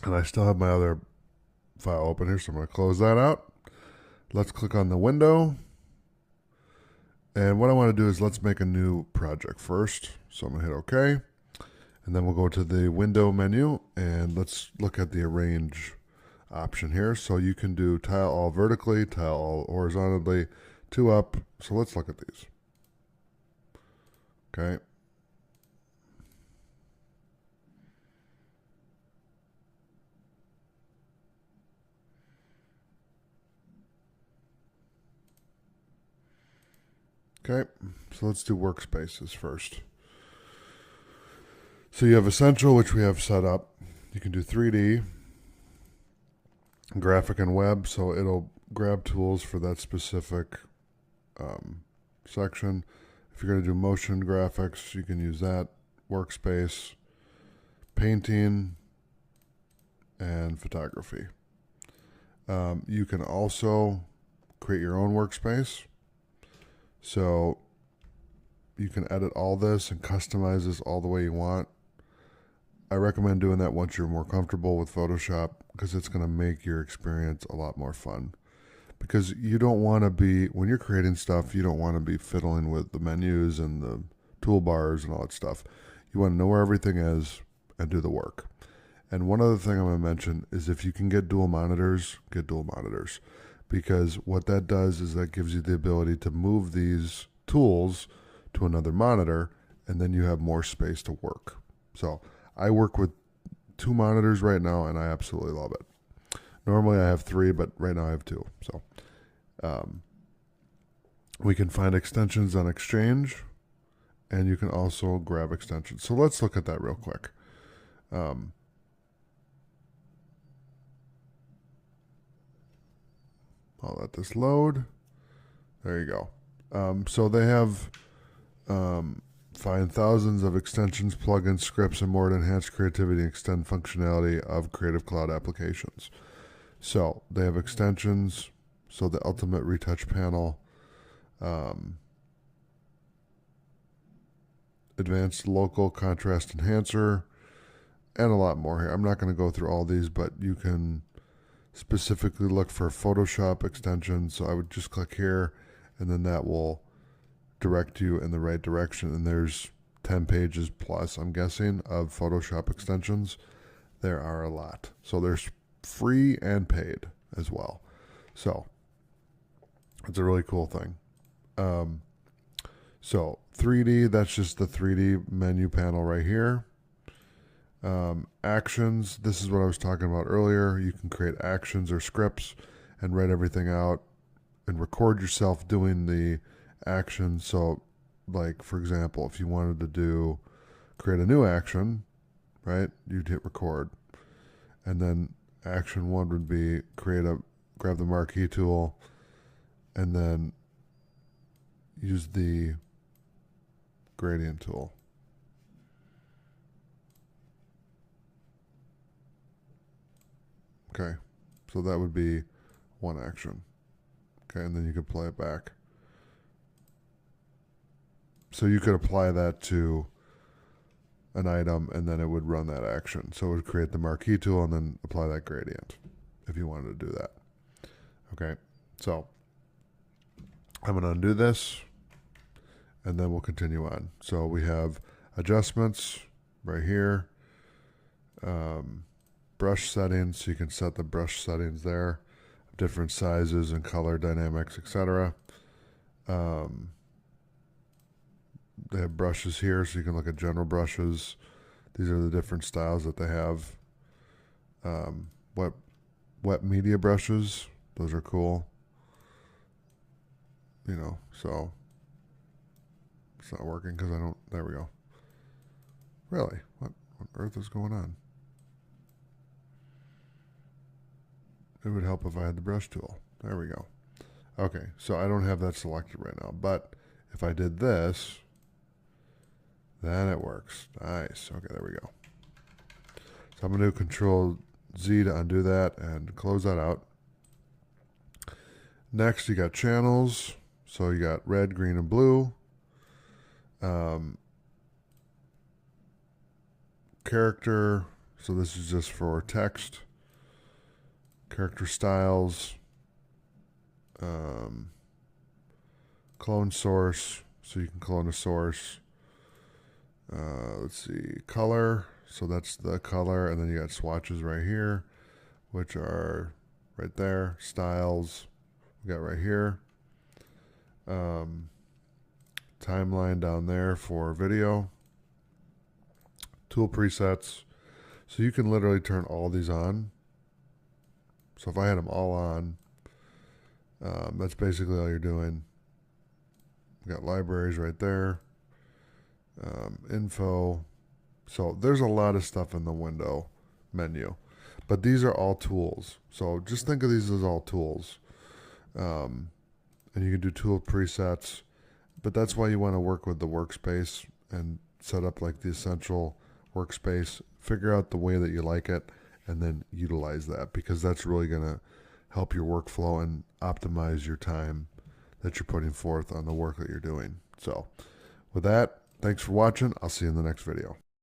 And I still have my other file open here, so I'm going to close that out. Let's click on the window. And what I want to do is let's make a new project first. So I'm going to hit OK. And then we'll go to the window menu and let's look at the arrange option here. So you can do tile all vertically, tile all horizontally, two up. So let's look at these. Okay. Okay, so let's do workspaces first. So you have Essential, which we have set up. You can do 3D, graphic and web, so it'll grab tools for that specific section. If you're going to do motion graphics, you can use that workspace, painting, and photography. You can also create your own workspace. So you can edit all this and customize this all the way you want. I recommend doing that once you're more comfortable with Photoshop because it's going to make your experience a lot more fun. Because you don't want to be, when you're creating stuff, you don't want to be fiddling with the menus and the toolbars and all that stuff. You want to know where everything is and do the work. And one other thing I'm going to mention is if you can get dual monitors, get dual monitors. Because what that does is that gives you the ability to move these tools to another monitor and then you have more space to work. So I work with 2 monitors right now and I absolutely love it. Normally I have 3, but right now I have 2. So we can find extensions on Exchange and you can also grab extensions. So let's look at that real quick. I'll let this load. There you go. So they have find thousands of extensions, plugins, scripts, and more to enhance creativity and extend functionality of Creative Cloud applications. So they have extensions. So the Ultimate Retouch Panel, Advanced Local Contrast Enhancer, and a lot more here. I'm not going to go through all these, but you can specifically look for Photoshop extensions. So I would just click here, and then that will direct you in the right direction. And there's 10 pages plus, I'm guessing, of Photoshop extensions. There are a lot. So there's free and paid as well. So it's a really cool thing. So 3D, that's just the 3D menu panel right here. Actions, this is what I was talking about earlier. You can create actions or scripts and write everything out and record yourself doing the action. So like, for example, if you wanted to create a new action, right, you'd hit record. And then action 1 would be grab the marquee tool and then use the gradient tool. Okay, so that would be one action. Okay, and then you could play it back. So you could apply that to an item and then it would run that action. So it would create the marquee tool and then apply that gradient if you wanted to do that. Okay, so I'm going to undo this and then we'll continue on. So we have adjustments right here, brush settings, so you can set the brush settings there, different sizes and color dynamics, etc. They have brushes here, so you can look at general brushes. These are the different styles that they have. Wet media brushes, those are cool. You know, so it's not working because I don't. There we go. Really? What on earth is going on? It would help if I had the brush tool. There we go. Okay, so I don't have that selected right now, but if I did this, then it works. Nice. Okay, there we go. So I'm going to do Control Z to undo that and close that out. Next, you got channels. So you got red, green, and blue. Character. So this is just for text, character styles, clone source, so you can clone a source. Let's see, color, so that's the color, and then you got swatches right here, which are right there. Styles, we got right here. Timeline down there for video. Tool presets, so you can literally turn all these on. So if I had them all on, that's basically all you're doing. We got libraries right there, info. So there's a lot of stuff in the window menu, but these are all tools. So just think of these as all tools. And you can do tool presets, but that's why you want to work with the workspace and set up like the essential workspace, figure out the way that you like it, and then utilize that, because that's really going to help your workflow and optimize your time that you're putting forth on the work that you're doing. So with that, thanks for watching. I'll see you in the next video.